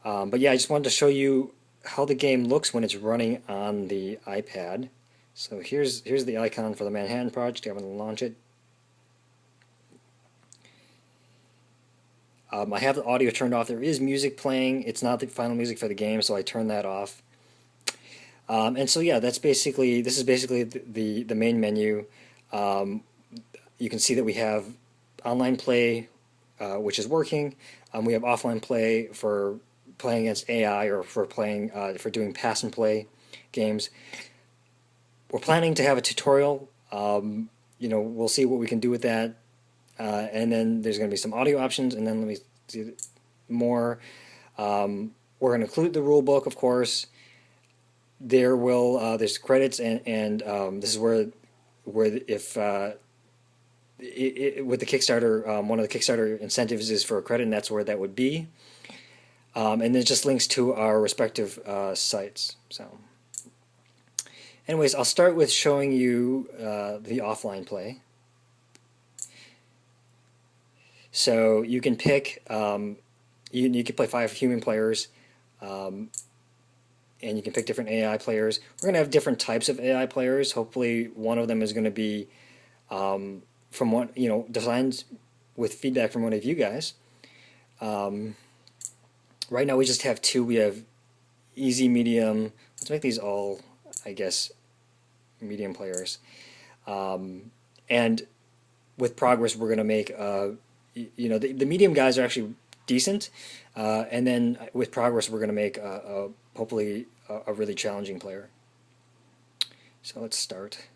But yeah, I just wanted to show you how the game looks when it's running on the iPad. So here's the icon for the Manhattan Project. I'm going to launch it. I have the audio turned off. There is music playing. It's not the final music for the game, so I turned that off. And so yeah, this is basically the main menu. Um, you can see that we have online play, which is working. We have offline play for playing against AI or for playing for doing pass and play games. We're planning to have a tutorial. We'll see what we can do with that. And then there's going to be some audio options, and then let me see more. We're going to include the rule book, of course. There's credits, and this is where if with the Kickstarter, one of the Kickstarter incentives is for a credit, and that's where that would be. And then just links to our respective sites. So, anyways, I'll start with showing you the offline play. So you can pick, you can play 5 human players, and you can pick different AI players. We're going to have different types of AI players. Hopefully, one of them is going to be from one, designed with feedback from one of you guys. Right now, we just have 2. We have easy, medium. Let's make these all, I guess, medium players. And with progress, we're going to make the medium guys are actually decent, and then with progress, we're going to make hopefully a really challenging player. So let's start.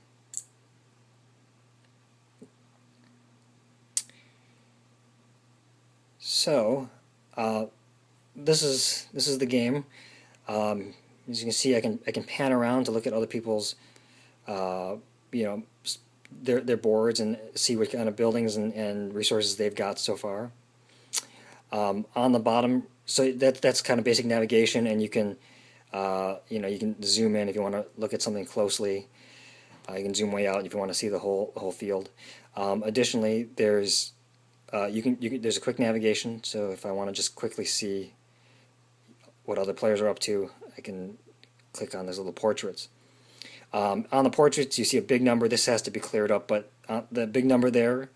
So this is the game. As you can see, I can pan around to look at other people's their boards and see what kind of buildings and resources they've got so far. On the bottom, so that's kind of basic navigation, and you can you can zoom in if you want to look at something closely. You can zoom way out if you want to see the whole field. Additionally, there's there's a quick navigation. So if I want to just quickly see what other players are up to, I can click on those little portraits. On the portraits, you see a big number. This has to be cleared up, but the big number there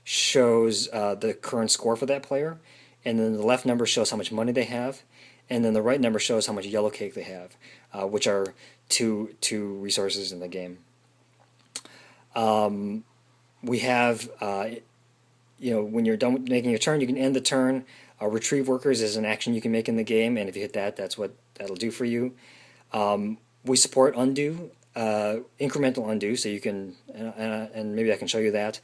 shows the current score for that player, and then the left number shows how much money they have, and then the right number shows how much yellow cake they have, which are two resources in the game. We have, when you're done making your turn, you can end the turn. Retrieve workers is an action you can make in the game, and if you hit that, that's what that'll do for you. We support undo. Incremental undo, so you can, and maybe I can show you that.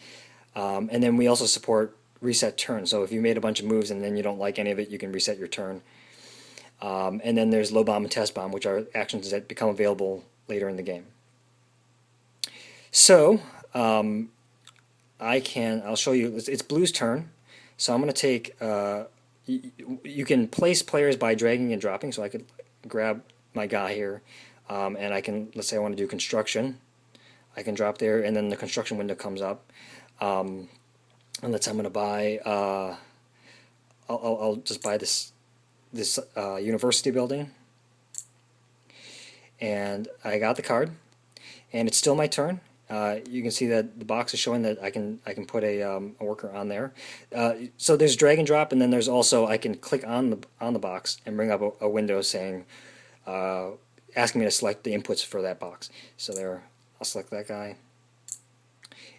And then we also support reset turn. So if you made a bunch of moves and then you don't like any of it, you can reset your turn. And then there's low bomb and test bomb, which are actions that become available later in the game. So I'll show you. It's Blue's turn. So I'm going to take. You can place players by dragging and dropping. So I could grab my guy here. And I can, let's say I want to do construction. I can drop there, and then the construction window comes up. And let's say I'm going to buy. I'll just buy this university building, and I got the card, and it's still my turn. You can see that the box is showing that I can put a worker on there. So there's drag and drop, and then there's also I can click on the box and bring up a window saying. Asking me to select the inputs for that box. So there, I'll select that guy.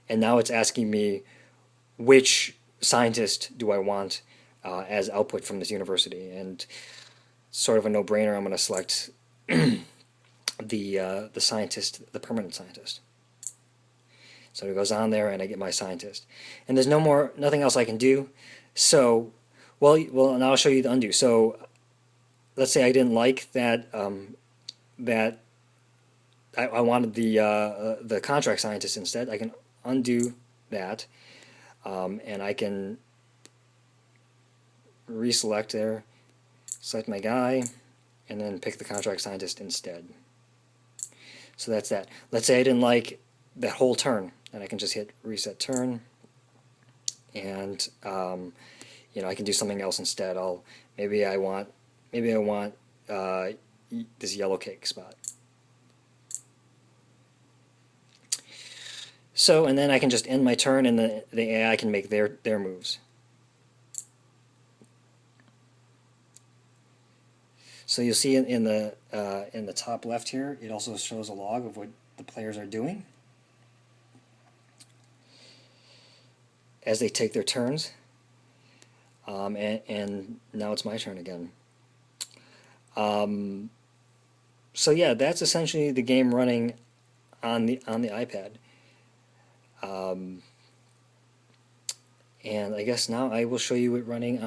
And now it's asking me which scientist do I want as output from this university. And sort of a no-brainer, I'm going to select the scientist, the permanent scientist. So it goes on there, and I get my scientist. And there's nothing else I can do. So, well, now I'll show you the undo. So let's say I didn't like that. That I wanted the contract scientist instead. I can undo that, and I can reselect there, select my guy, and then pick the contract scientist instead. So that's that. Let's say I didn't like that whole turn, and I can just hit reset turn, and I can do something else instead. Maybe I want maybe I want this yellow cake spot. So, and then I can just end my turn, and the AI can make their moves. So you'll see in the top left here, it also shows a log of what the players are doing as they take their turns. And now it's my turn again. So yeah, that's essentially the game running on the iPad. And I guess now I will show you it running on